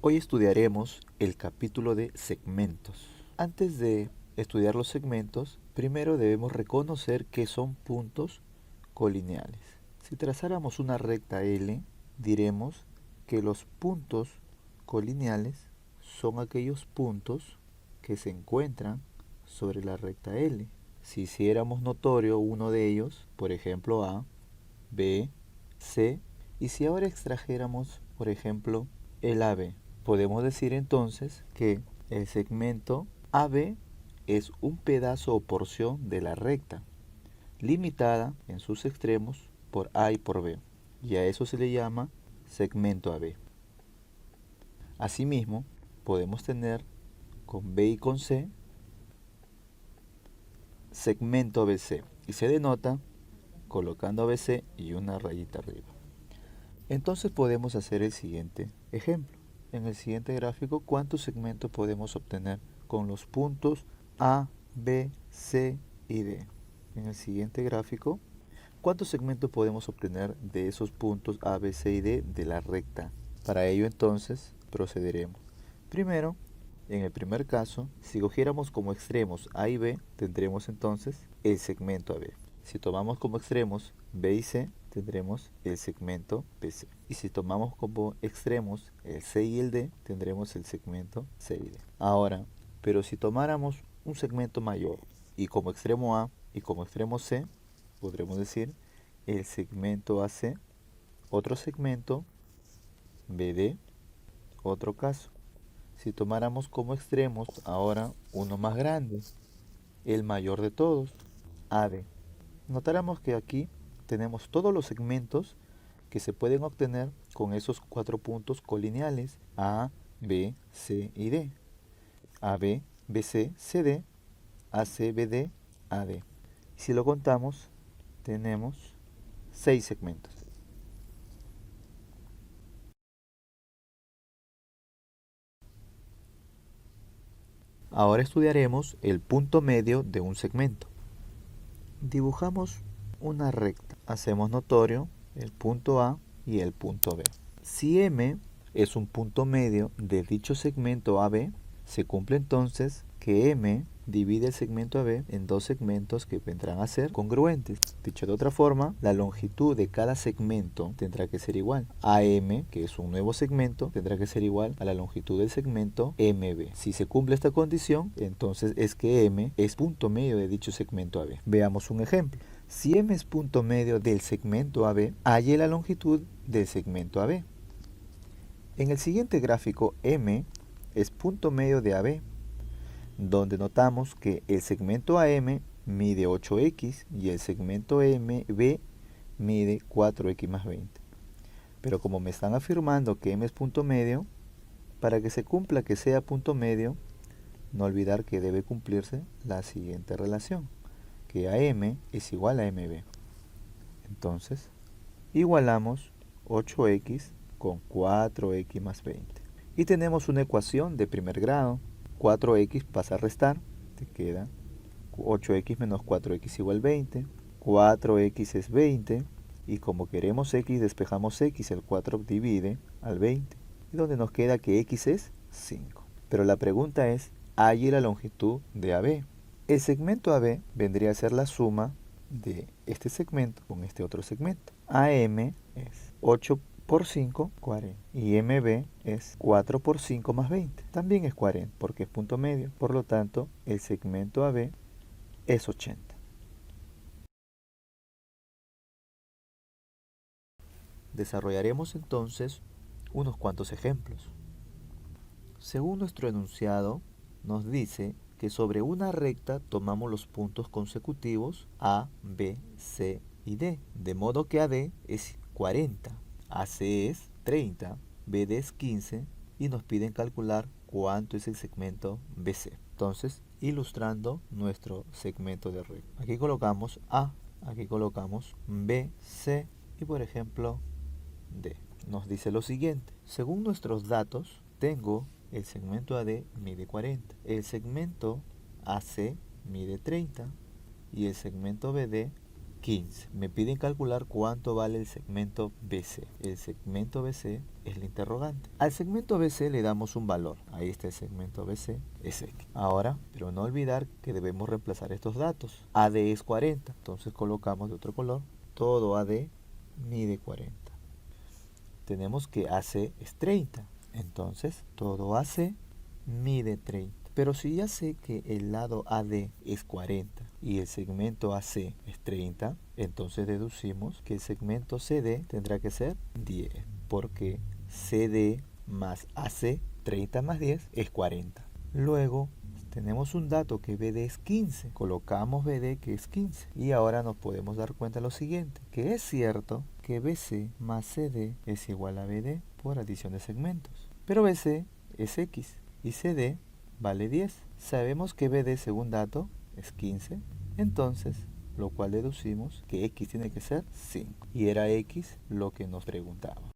Hoy estudiaremos el capítulo de segmentos. Antes de estudiar los segmentos, primero debemos reconocer que son puntos colineales. Si trazáramos una recta L, diremos que los puntos colineales son aquellos puntos que se encuentran sobre la recta L. Si hiciéramos notorio uno de ellos, por ejemplo A, B, C, y si ahora extrajéramos, por ejemplo, el AB, podemos decir entonces que el segmento AB es un pedazo o porción de la recta, limitada en sus extremos por A y por B, y a eso se le llama segmento AB. Asimismo, podemos tener con B y con C segmento ABC, y se denota colocando ABC y una rayita arriba. Entonces podemos hacer el siguiente ejemplo. En el siguiente gráfico, ¿cuántos segmentos podemos obtener con los puntos A, B, C y D? En el siguiente gráfico, ¿cuántos segmentos podemos obtener de esos puntos A, B, C y D de la recta? Para ello entonces procederemos. Primero, en el primer caso, si cogiéramos como extremos A y B, tendremos entonces el segmento AB. Si tomamos como extremos B y C, tendremos el segmento BC. Y si tomamos como extremos el C y el D, tendremos el segmento C y D. Ahora, pero si tomáramos un segmento mayor y como extremo A y como extremo C, podremos decir el segmento AC, otro segmento BD, otro caso. Si tomáramos como extremos ahora uno más grande, el mayor de todos, AD. Notaremos que aquí tenemos todos los segmentos que se pueden obtener con esos cuatro puntos colineales A, B, C y D. AB, BC, CD, AC, BD, AD. Si lo contamos, tenemos 6 segmentos. Ahora estudiaremos el punto medio de un segmento. Dibujamos una recta. Hacemos notorio el punto A y el punto B. Si M es un punto medio de dicho segmento AB, se cumple entonces que M divide el segmento AB en dos segmentos que vendrán a ser congruentes. Dicho de otra forma, la longitud de cada segmento tendrá que ser igual. AM, que es un nuevo segmento, tendrá que ser igual a la longitud del segmento MB. Si se cumple esta condición, entonces es que M es punto medio de dicho segmento AB. Veamos un ejemplo. Si M es punto medio del segmento AB, halle la longitud del segmento AB. En el siguiente gráfico, M es punto medio de AB, donde notamos que el segmento AM mide 8x y el segmento MB mide 4x más 20. Pero como me están afirmando que M es punto medio, para que se cumpla que sea punto medio, no olvidar que debe cumplirse la siguiente relación, que AM es igual a MB. Entonces, igualamos 8x con 4x más 20. Y tenemos una ecuación de primer grado. 4x pasa a restar, te queda 8x menos 4x igual 20. 4x es 20. Y como queremos x, despejamos x, el 4 divide al 20. Y donde nos queda que x es 5. Pero la pregunta es, halle la longitud de AB. El segmento AB vendría a ser la suma de este segmento con este otro segmento. AM es 8 por 5, 40. Y MB es 4 por 5 más 20. También es 40 porque es punto medio. Por lo tanto, el segmento AB es 80. Desarrollaremos entonces unos cuantos ejemplos. Según nuestro enunciado, nos dice que sobre una recta tomamos los puntos consecutivos A, B, C y D, de modo que AD es 40, AC es 30, BD es 15 y nos piden calcular cuánto es el segmento BC. Entonces, ilustrando nuestro segmento de recta. Aquí colocamos A, aquí colocamos B, C y por ejemplo D. Nos dice lo siguiente: según nuestros datos, tengo el segmento AD mide 40, el segmento AC mide 30 y el segmento BD 15. Me piden calcular cuánto vale el segmento BC. El segmento BC es la interrogante. Al segmento BC le damos un valor. Ahí está el segmento BC, es X. Ahora, pero no olvidar que debemos reemplazar estos datos. AD es 40, entonces colocamos de otro color. Todo AD mide 40. Tenemos que AC es 30, entonces todo AC mide 30. Pero si ya sé que el lado AD es 40 y el segmento AC es 30, entonces deducimos que el segmento CD tendrá que ser 10, porque CD más AC, 30 más 10, es 40. Luego tenemos un dato que BD es 15, colocamos BD que es 15 y ahora nos podemos dar cuenta de lo siguiente, que es cierto que BC más CD es igual a BD por adición de segmentos, pero BC es X y CD vale 10. Sabemos que BD según dato es 15, entonces lo cual deducimos que X tiene que ser 5 y era X lo que nos preguntaba.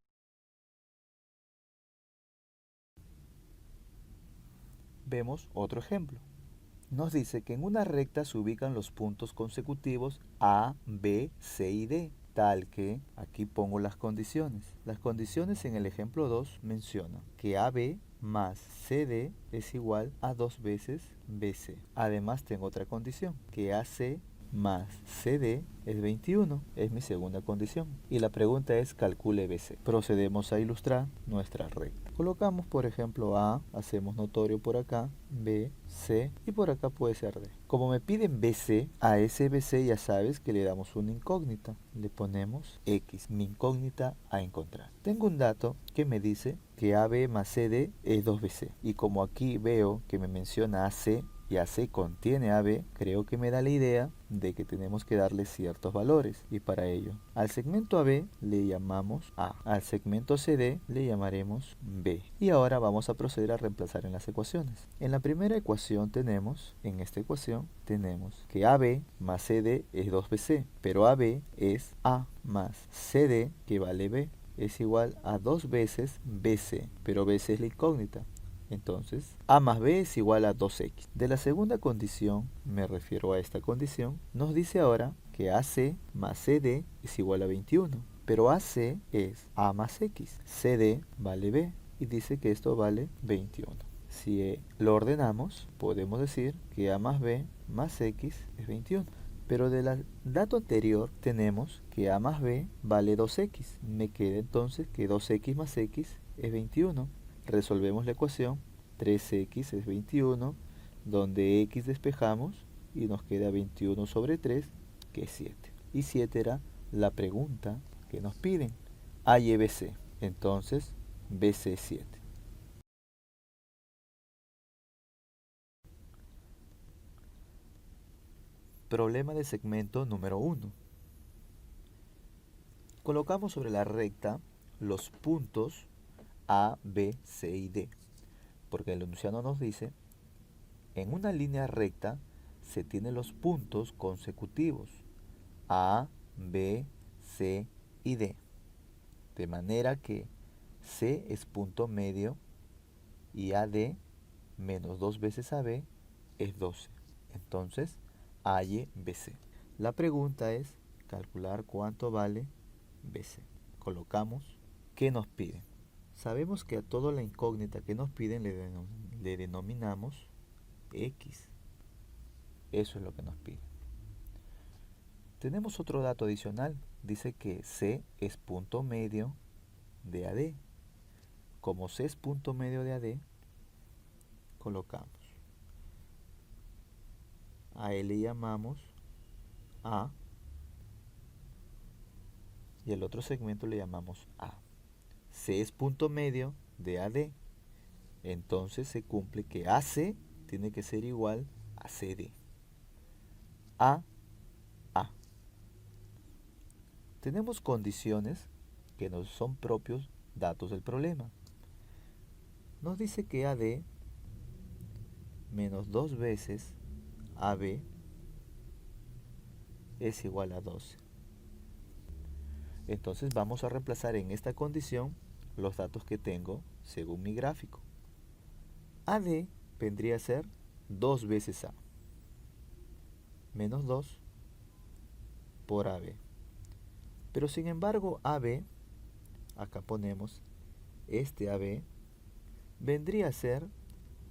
Vemos otro ejemplo. Nos dice que en una recta se ubican los puntos consecutivos A, B, C y D, tal que aquí pongo las condiciones. Las condiciones en el ejemplo 2 mencionan que AB más CD es igual a 2 veces BC. Además tengo otra condición, que AC más CD es 21, es mi segunda condición. Y la pregunta es calcule BC. Procedemos a ilustrar nuestra recta. Colocamos por ejemplo A, hacemos notorio por acá, B, C y por acá puede ser D. Como me piden BC, a ese BC ya sabes que le damos una incógnita. Le ponemos X, mi incógnita a encontrar. Tengo un dato que me dice que AB más CD es 2BC. Y como aquí veo que me menciona AC, y AC contiene AB, creo que me da la idea de que tenemos que darle ciertos valores. Y para ello, al segmento AB le llamamos A. Al segmento CD le llamaremos B. Y ahora vamos a proceder a reemplazar en las ecuaciones. En la primera ecuación tenemos, en esta ecuación, tenemos que AB más CD es 2BC. Pero AB es A más CD, que vale B, es igual a 2 veces BC. Pero BC es la incógnita. Entonces, A más B es igual a 2X. De la segunda condición, me refiero a esta condición, nos dice ahora que AC más CD es igual a 21. Pero AC es A más X. CD vale B y dice que esto vale 21. Si lo ordenamos, podemos decir que A más B más X es 21. Pero del dato anterior tenemos que A más B vale 2X. Me queda entonces que 2X más X es 21. Resolvemos la ecuación, 3x es 21, donde x despejamos y nos queda 21 sobre 3, que es 7. Y 7 era la pregunta que nos piden, A y BC. Entonces, BC es 7. Problema de segmento número 1. Colocamos sobre la recta los puntos A, B, C y D, porque el enunciado nos dice, en una línea recta se tienen los puntos consecutivos A, B, C y D, de manera que C es punto medio y AD menos 2 veces AB es 12. Entonces, halle BC. La pregunta es calcular cuánto vale BC. Colocamos, ¿qué nos piden? Sabemos que a toda la incógnita que nos piden le denominamos X. Eso es lo que nos piden. Tenemos otro dato adicional. Dice que C es punto medio de AD. Como C es punto medio de AD, colocamos. A él le llamamos A y el otro segmento le llamamos A. C es punto medio de AD. Entonces se cumple que AC tiene que ser igual a CD. A. Tenemos condiciones que nos son propios datos del problema. Nos dice que AD menos 2 veces AB es igual a 12. Entonces vamos a reemplazar en esta condición los datos que tengo según mi gráfico. AD vendría a ser 2 veces A menos 2 por AB. Pero sin embargo, AB, acá ponemos este AB, vendría a ser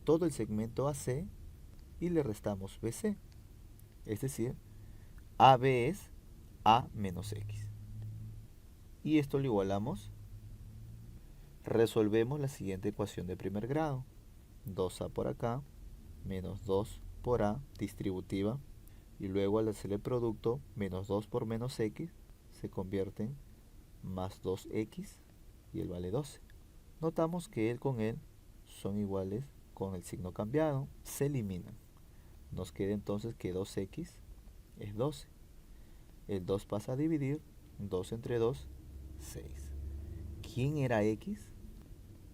todo el segmento AC y le restamos BC. Es decir, AB es A menos X. Y esto lo igualamos. Resolvemos la siguiente ecuación de primer grado. 2A por acá, menos 2 por A, distributiva. Y luego al hacer el producto, menos 2 por menos X, se convierte en más 2X y él vale 12. Notamos que él con él son iguales con el signo cambiado. Se eliminan. Nos queda entonces que 2X es 12. El 2 pasa a dividir. 2 entre 2, 6. ¿Quién era X?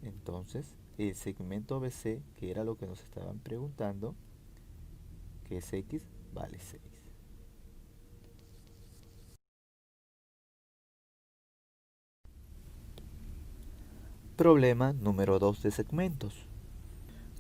Entonces, el segmento BC, que era lo que nos estaban preguntando, que es X, vale 6. Problema número 2 de segmentos.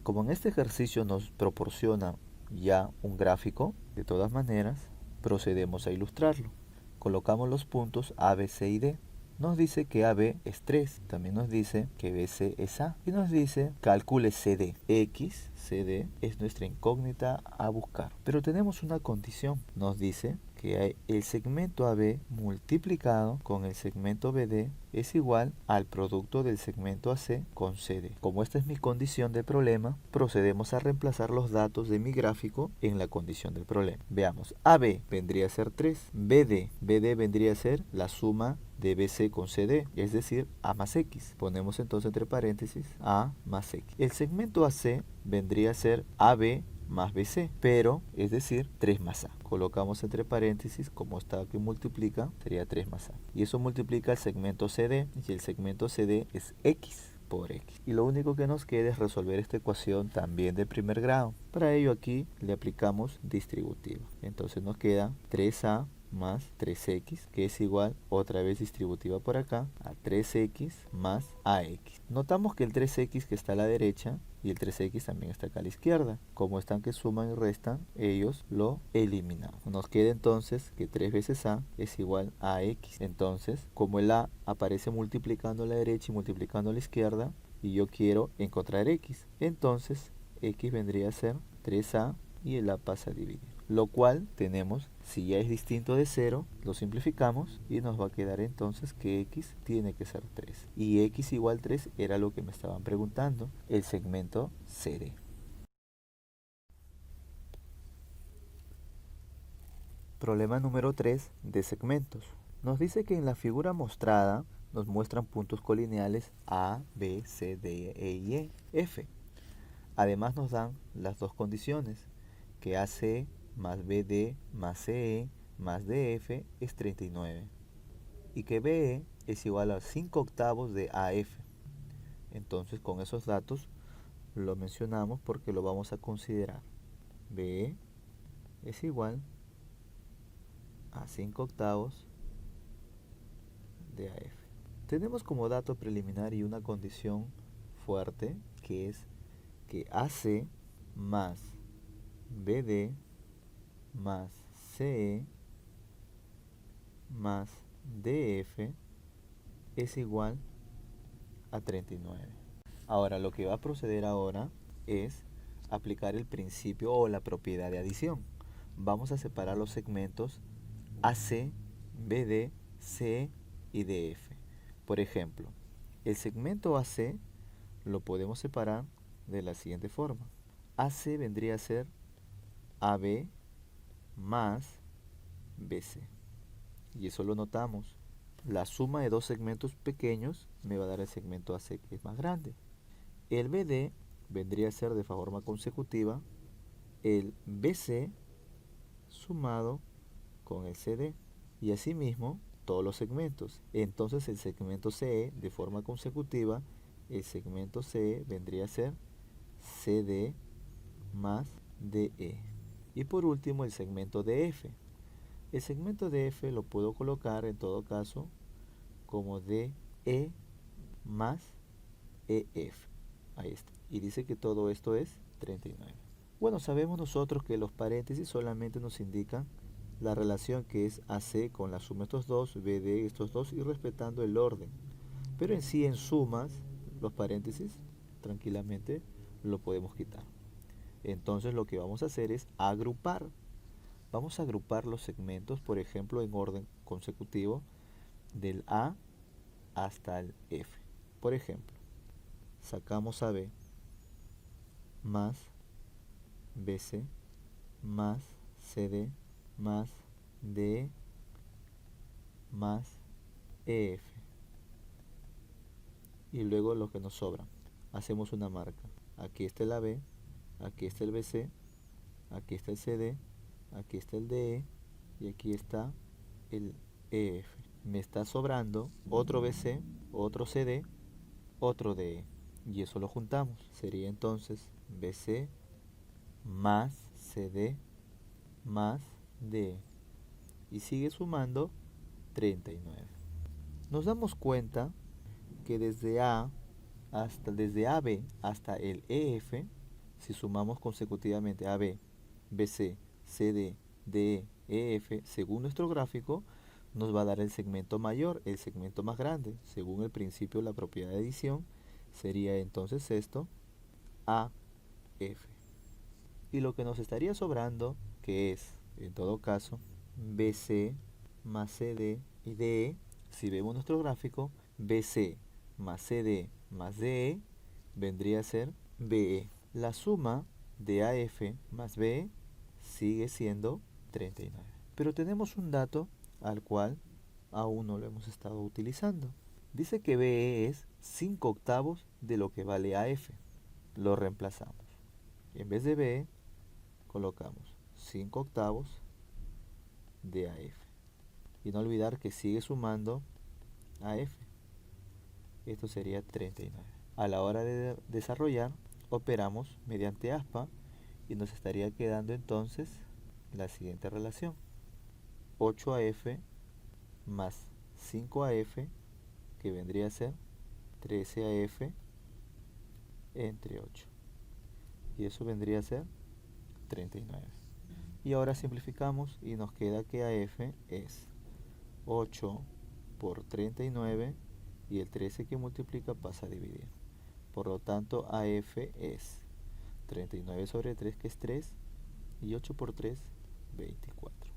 Como en este ejercicio nos proporciona ya un gráfico, de todas maneras, procedemos a ilustrarlo. Colocamos los puntos A, B, C y D. Nos dice que AB es 3, también nos dice que BC es A y nos dice calcule CD. X, CD, es nuestra incógnita a buscar. Pero tenemos una condición, nos dice que el segmento AB multiplicado con el segmento BD es igual al producto del segmento AC con CD. Como esta es mi condición del problema, procedemos a reemplazar los datos de mi gráfico en la condición del problema. Veamos, AB vendría a ser 3, BD vendría a ser la suma de BC con CD, es decir, A más X. Ponemos entonces entre paréntesis A más X. El segmento AC vendría a ser AB más BC, pero es decir 3 más A. Colocamos entre paréntesis, como está aquí multiplica, sería 3 más A. Y eso multiplica el segmento CD, y el segmento CD es X por X. Y lo único que nos queda es resolver esta ecuación también de primer grado. Para ello aquí le aplicamos distributiva. Entonces nos queda 3A más 3x, que es igual, otra vez distributiva por acá, a 3x más ax. Notamos que el 3x que está a la derecha y el 3x también está acá a la izquierda. Como están que suman y restan, ellos lo eliminamos. Nos queda entonces que 3 veces a es igual a x. Entonces, como el a aparece multiplicando a la derecha y multiplicando a la izquierda, y yo quiero encontrar x, entonces x vendría a ser 3a y el a pasa a dividir. Lo cual tenemos, si ya es distinto de 0, lo simplificamos y nos va a quedar entonces que x tiene que ser 3. Y x igual 3 era lo que me estaban preguntando, el segmento CD. Problema número 3 de segmentos. Nos dice que en la figura mostrada nos muestran puntos colineales A, B, C, D, E y E, F. Además nos dan las dos condiciones, que AC más BD más CE más DF es 39 y que BE es igual a 5 octavos de AF. Entonces con esos datos lo mencionamos porque lo vamos a considerar. BE es igual a 5 octavos de AF. Tenemos como dato preliminar y una condición fuerte, que es que AC más BD más CE más DF es igual a 39. Ahora lo que va a proceder ahora es aplicar el principio o la propiedad de adición. Vamos a separar los segmentos AC, BD, CE y DF. Por ejemplo, el segmento AC lo podemos separar de la siguiente forma. AC vendría a ser AB más BC. Y eso lo notamos. La suma de dos segmentos pequeños me va a dar el segmento AC que es más grande. El BD vendría a ser de forma consecutiva el BC sumado con el CD. Y asimismo todos los segmentos. Entonces el segmento CE de forma consecutiva, el segmento CE vendría a ser CD más DE. Y por último el segmento DF. El segmento DF lo puedo colocar en todo caso como DE más EF. Ahí está. Y dice que todo esto es 39. Bueno, sabemos nosotros que los paréntesis solamente nos indican la relación que es AC con la suma de estos dos, BD estos dos, y respetando el orden. Pero en sí, en sumas, los paréntesis, tranquilamente lo podemos quitar. Entonces lo que vamos a hacer es agrupar. Vamos a agrupar los segmentos, por ejemplo, en orden consecutivo del A hasta el F. Por ejemplo, sacamos AB más BC más CD más DE más EF. Y luego lo que nos sobra. Hacemos una marca. Aquí está el AB, aquí está el BC, aquí está el CD, aquí está el DE y aquí está el EF. Me está sobrando otro BC, otro CD, otro DE. Y eso lo juntamos. Sería entonces BC más CD más DE. Y sigue sumando 39. Nos damos cuenta que desde AB hasta el EF, si sumamos consecutivamente AB, BC, CD, DE, EF, según nuestro gráfico, nos va a dar el segmento mayor, el segmento más grande. Según el principio de la propiedad de adición, sería entonces esto, AF. Y lo que nos estaría sobrando, que es, en todo caso, BC más CD y DE, si vemos nuestro gráfico, BC más CD más DE vendría a ser BE. La suma de AF más BE sigue siendo 39. Pero tenemos un dato al cual aún no lo hemos estado utilizando. Dice que BE es 5 octavos de lo que vale AF. Lo reemplazamos. En vez de BE, colocamos 5 octavos de AF. Y no olvidar que sigue sumando AF. Esto sería 39. A la hora de desarrollar, operamos mediante aspa y nos estaría quedando entonces la siguiente relación. 8AF más 5AF, que vendría a ser 13AF entre 8. Y eso vendría a ser 39. Y ahora simplificamos y nos queda que AF es 8 por 39 y el 13 que multiplica pasa a dividir. Por lo tanto, AF es 39 sobre 3, que es 3, y 8 por 3, 24.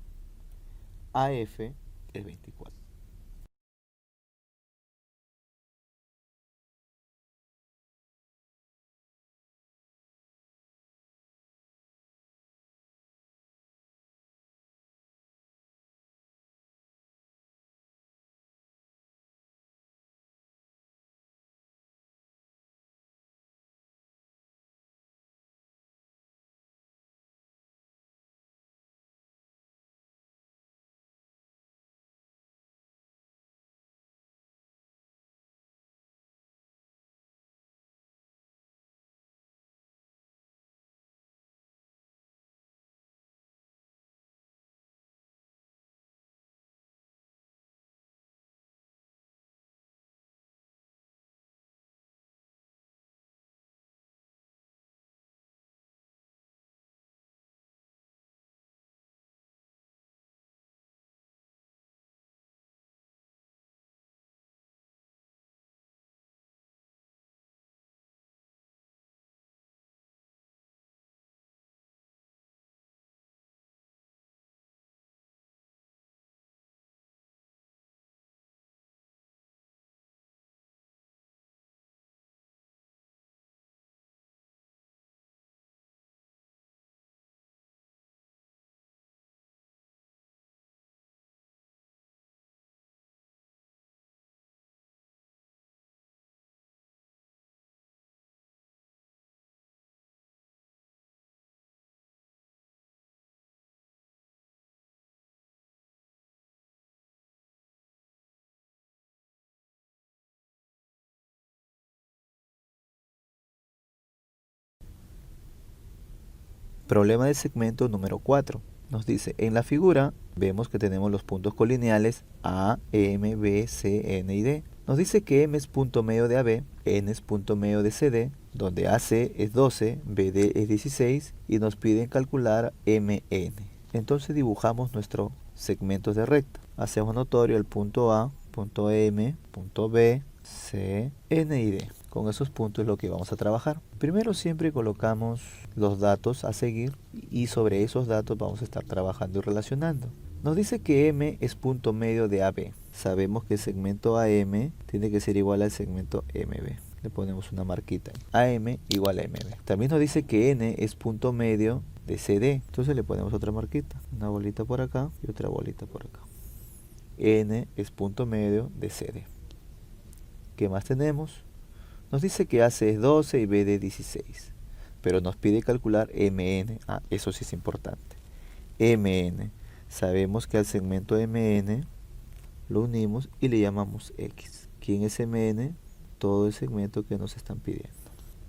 AF es 24. Problema del segmento número 4. Nos dice, en la figura vemos que tenemos los puntos colineales A, M, B, C, N y D. Nos dice que M es punto medio de AB, N es punto medio de CD, donde AC es 12, BD es 16 y nos piden calcular MN. Entonces dibujamos nuestros segmentos de recta. Hacemos notorio el punto A, punto M, punto B, C, N y D. Con esos puntos es lo que vamos a trabajar. Primero siempre colocamos los datos a seguir y sobre esos datos vamos a estar trabajando y relacionando. Nos dice que M es punto medio de AB. Sabemos que el segmento AM tiene que ser igual al segmento MB. Le ponemos una marquita ahí. AM igual a MB. También nos dice que N es punto medio de CD. Entonces le ponemos otra marquita. Una bolita por acá y otra bolita por acá. N es punto medio de CD. ¿Qué más tenemos? Nos dice que AC es 12 y BD 16. Pero nos pide calcular MN. Eso sí es importante. MN. Sabemos que al segmento MN lo unimos y le llamamos X. ¿Quién es MN? Todo el segmento que nos están pidiendo.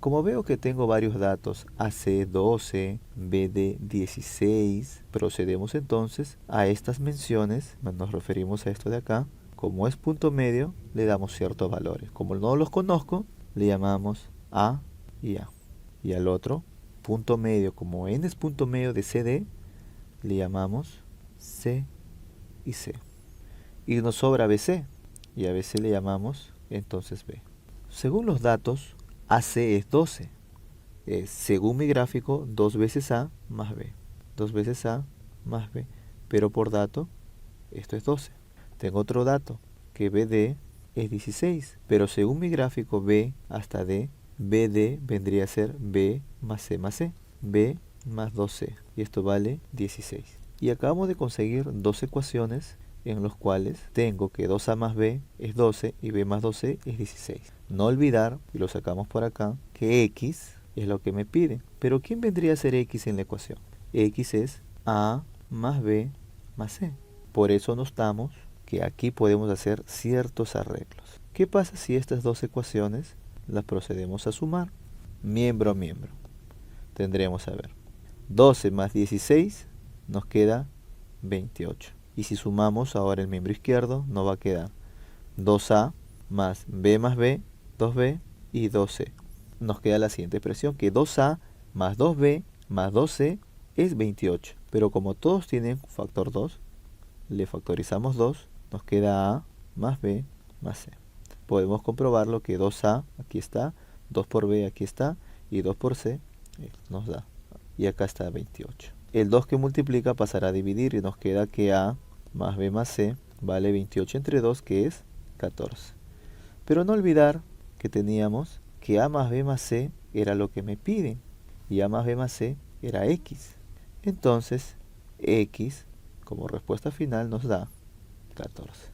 Como veo que tengo varios datos, AC 12, BD 16, procedemos entonces a estas menciones, nos referimos a esto de acá. Como es punto medio, le damos ciertos valores. Como no los conozco, le llamamos A y A. Y al otro, punto medio, como N es punto medio de CD, le llamamos C y C. Y nos sobra BC, y a BC le llamamos entonces B. Según los datos, AC es 12. Según mi gráfico, 2 veces A más B. 2 veces A más B. Pero por dato, esto es 12. Tengo otro dato, que BD es 16. Pero según mi gráfico B hasta D, BD vendría a ser B más C más C. B más 2C. Y esto vale 16. Y acabamos de conseguir dos ecuaciones en los cuales tengo que 2A más B es 12 y B más 2C es 16. No olvidar, y lo sacamos por acá, que X es lo que me pide. Pero ¿quién vendría a ser X en la ecuación? X es A más B más C. Por eso notamos que aquí podemos hacer ciertos arreglos. ¿Qué pasa si estas dos ecuaciones las procedemos a sumar? Miembro a miembro. Tendremos, a ver, 12 más 16 nos queda 28. Y si sumamos ahora el miembro izquierdo, nos va a quedar 2A más B, 2B y 2C. Nos queda la siguiente expresión, que 2A más 2B más 2C es 28. Pero como todos tienen factor 2, le factorizamos 2, nos queda A más B más C. Podemos comprobarlo que 2A aquí está, 2 por B aquí está, y 2 por C nos da. Y acá está 28. El 2 que multiplica pasará a dividir y nos queda que A más B más C vale 28 entre 2, que es 14. Pero no olvidar que teníamos que A más B más C era lo que me piden y A más B más C era X. Entonces, X como respuesta final nos da 14.